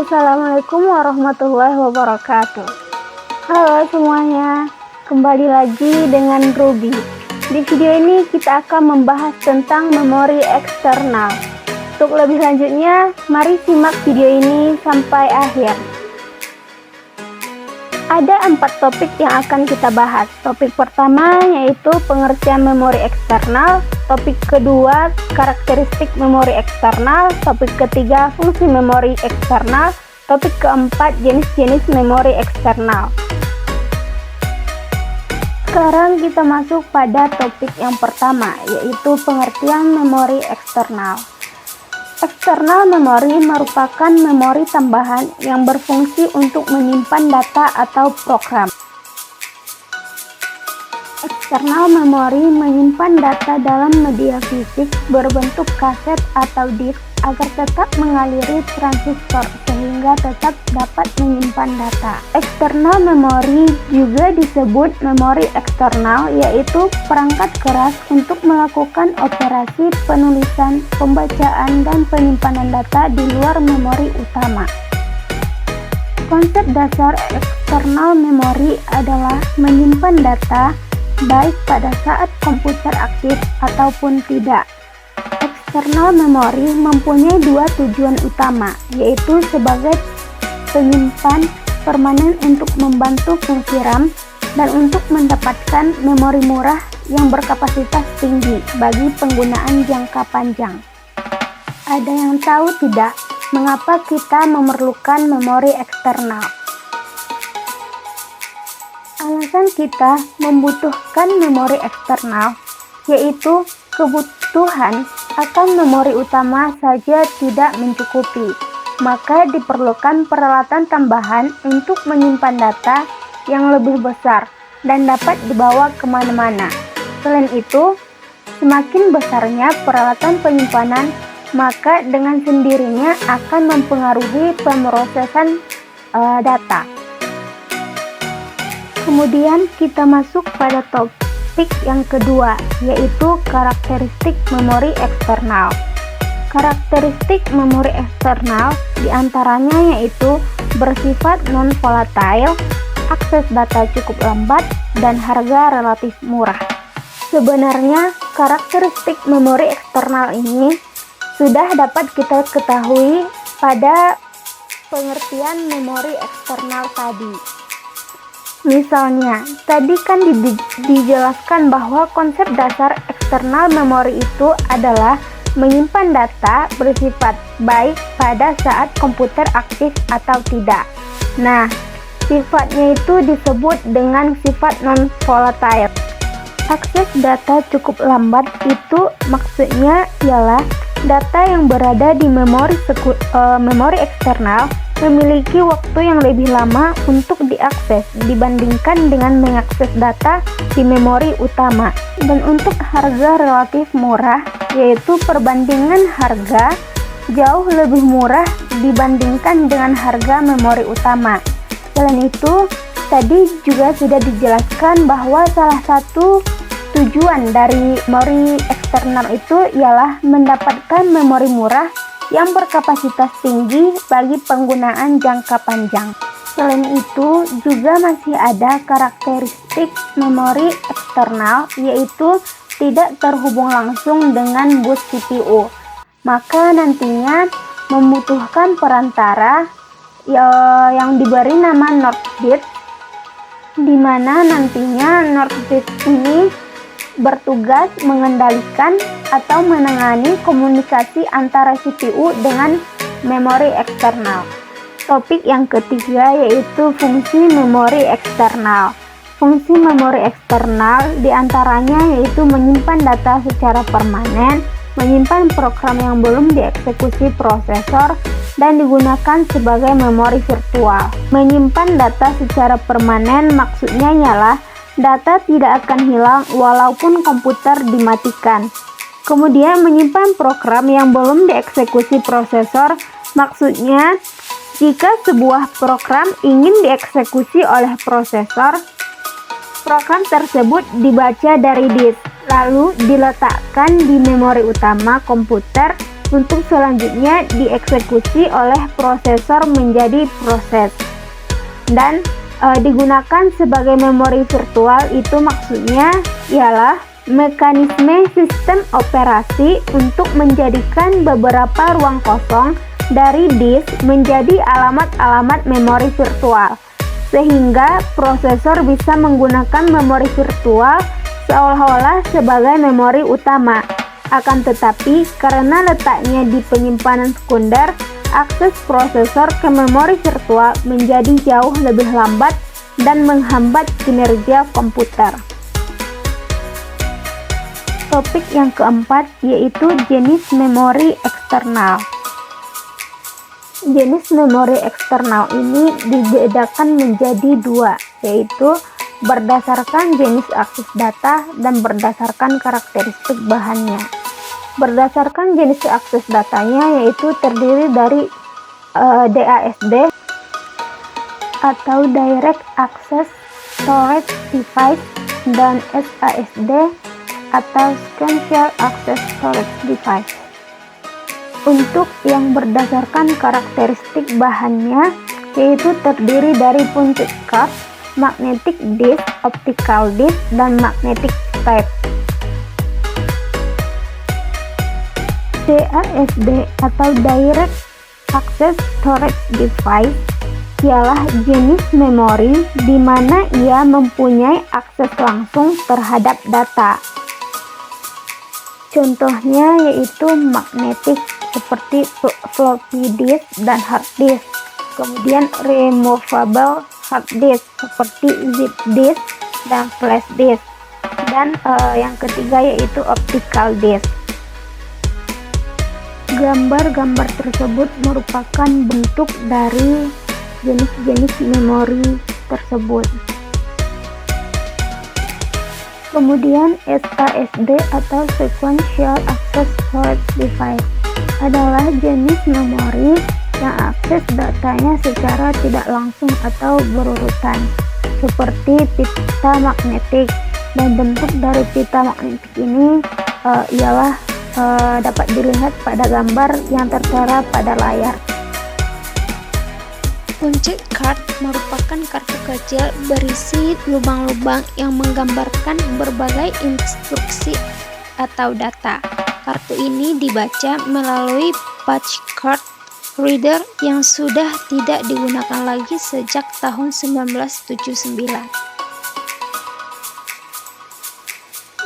Assalamualaikum warahmatullahi wabarakatuh. Halo semuanya, kembali lagi dengan Ruby. Di video ini kita akan membahas tentang memori eksternal. Untuk lebih lanjutnya, mari simak video ini sampai akhir. Ada 4 topik yang akan kita bahas. Topik pertama yaitu pengertian memori eksternal, topik kedua karakteristik memori eksternal, topik ketiga fungsi memori eksternal, topik keempat jenis-jenis memori eksternal. Sekarang kita masuk pada topik yang pertama, yaitu pengertian memori eksternal. Eksternal memori merupakan memori tambahan yang berfungsi untuk menyimpan data atau program. Eksternal memori menyimpan data dalam media fisik berbentuk kaset atau disk agar tetap mengaliri transistor sehingga tetap dapat menyimpan data. Eksternal memori juga disebut memori eksternal, yaitu perangkat keras untuk melakukan operasi penulisan, pembacaan, dan penyimpanan data di luar memori utama. Konsep dasar eksternal memori adalah menyimpan data baik pada saat komputer aktif ataupun tidak. Eksternal memori mempunyai 2 tujuan utama, yaitu sebagai penyimpan permanen untuk membantu fungsi RAM dan untuk mendapatkan memori murah yang berkapasitas tinggi bagi penggunaan jangka panjang. Ada yang tahu tidak mengapa kita memerlukan memori eksternal? Alasan kita membutuhkan memori eksternal yaitu kebutuhan akan memori utama saja tidak mencukupi, maka diperlukan peralatan tambahan untuk menyimpan data yang lebih besar dan dapat dibawa kemana-mana. Selain itu, semakin besarnya peralatan penyimpanan, maka dengan sendirinya akan mempengaruhi pemrosesan data. Kemudian kita masuk pada topik yang kedua, yaitu karakteristik memori eksternal. Karakteristik memori eksternal diantaranya yaitu bersifat non-volatile, akses data cukup lambat, dan harga relatif murah. Sebenarnya karakteristik memori eksternal ini sudah dapat kita ketahui pada pengertian memori eksternal tadi. Misalnya, tadi kan dijelaskan bahwa konsep dasar eksternal memori itu adalah menyimpan data bersifat baik pada saat komputer aktif atau tidak. Nah, sifatnya itu disebut dengan sifat non-volatile. Akses data cukup lambat itu maksudnya ialah data yang berada di memori eksternal memiliki waktu yang lebih lama untuk diakses dibandingkan dengan mengakses data di memori utama. Dan untuk harga relatif murah, yaitu perbandingan harga jauh lebih murah dibandingkan dengan harga memori utama. Selain itu, tadi juga sudah dijelaskan bahwa salah satu tujuan dari memori eksternal itu ialah mendapatkan memori murah yang berkapasitas tinggi bagi penggunaan jangka panjang. Selain itu, juga masih ada karakteristik memori eksternal, yaitu tidak terhubung langsung dengan bus CPU. Maka nantinya membutuhkan perantara yang diberi nama NOR bit, di mana nantinya NOR bit ini bertugas mengendalikan atau menangani komunikasi antara CPU dengan memori eksternal. Topik yang ketiga yaitu fungsi memori eksternal. Fungsi memori eksternal diantaranya yaitu menyimpan data secara permanen, menyimpan program yang belum dieksekusi prosesor, dan digunakan sebagai memori virtual. Menyimpan data secara permanen maksudnya ialah data tidak akan hilang walaupun komputer dimatikan. Kemudian menyimpan program yang belum dieksekusi prosesor, maksudnya jika sebuah program ingin dieksekusi oleh prosesor, program tersebut dibaca dari disk, lalu diletakkan di memori utama komputer untuk selanjutnya dieksekusi oleh prosesor menjadi proses. Dan digunakan sebagai memori virtual itu maksudnya ialah mekanisme sistem operasi untuk menjadikan beberapa ruang kosong dari disk menjadi alamat-alamat memori virtual, sehingga prosesor bisa menggunakan memori virtual seolah-olah sebagai memori utama. Akan tetapi, karena letaknya di penyimpanan sekunder, akses prosesor ke memori virtual menjadi jauh lebih lambat dan menghambat kinerja komputer. Topik yang keempat yaitu jenis memori eksternal. Jenis memori eksternal ini dibedakan menjadi dua, yaitu berdasarkan jenis akses data dan berdasarkan karakteristik bahannya. Berdasarkan jenis akses datanya yaitu terdiri dari DASD atau Direct Access Storage Device dan SASD atau Sequential Access Storage Device. Untuk yang berdasarkan karakteristik bahannya yaitu terdiri dari punched card, magnetic disk, optical disk, dan magnetic tape. DASD atau Direct Access Storage Device ialah jenis memori di mana ia mempunyai akses langsung terhadap data. Contohnya yaitu magnetic seperti floppy disk dan hard disk. Kemudian removable hard disk seperti zip disk dan flash disk. Dan yang ketiga yaitu optical disk. Gambar-gambar tersebut merupakan bentuk dari jenis-jenis memori tersebut. Kemudian SASD atau Sequential Access Storage Device adalah jenis memori yang akses datanya secara tidak langsung atau berurutan, seperti pita magnetik. Dan bentuk dari pita magnetik ini ialah dapat dilihat pada gambar yang tertera pada layar. Punched card merupakan kartu kecil berisi lubang-lubang yang menggambarkan berbagai instruksi atau data. Kartu ini dibaca melalui punch card reader yang sudah tidak digunakan lagi sejak tahun 1979.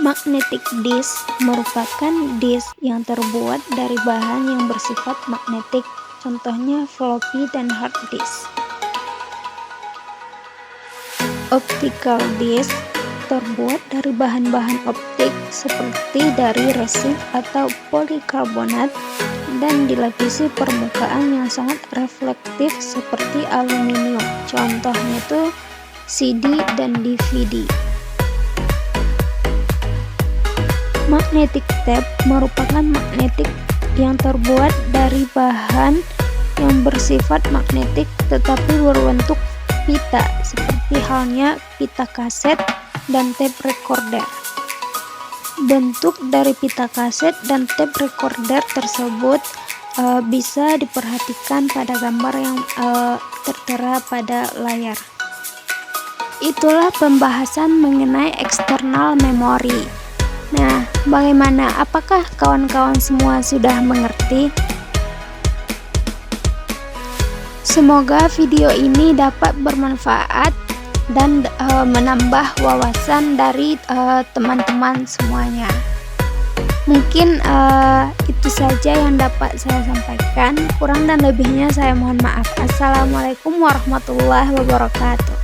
Magnetic disk merupakan disk yang terbuat dari bahan yang bersifat magnetik, contohnya floppy dan hard disk. Optical disk terbuat dari bahan-bahan optik seperti dari resin atau polikarbonat dan dilapisi permukaan yang sangat reflektif seperti aluminium, contohnya itu CD dan DVD. Magnetic tape merupakan magnetik yang terbuat dari bahan yang bersifat magnetik tetapi berbentuk pita, seperti halnya pita kaset dan tape recorder. Bentuk dari pita kaset dan tape recorder tersebut bisa diperhatikan pada gambar yang tertera pada layar. Itulah pembahasan mengenai eksternal memori. Nah, bagaimana? Apakah kawan-kawan semua sudah mengerti? Semoga video ini dapat bermanfaat dan menambah wawasan dari teman-teman semuanya. Mungkin itu saja yang dapat saya sampaikan. Kurang dan lebihnya saya mohon maaf. Assalamualaikum warahmatullahi wabarakatuh.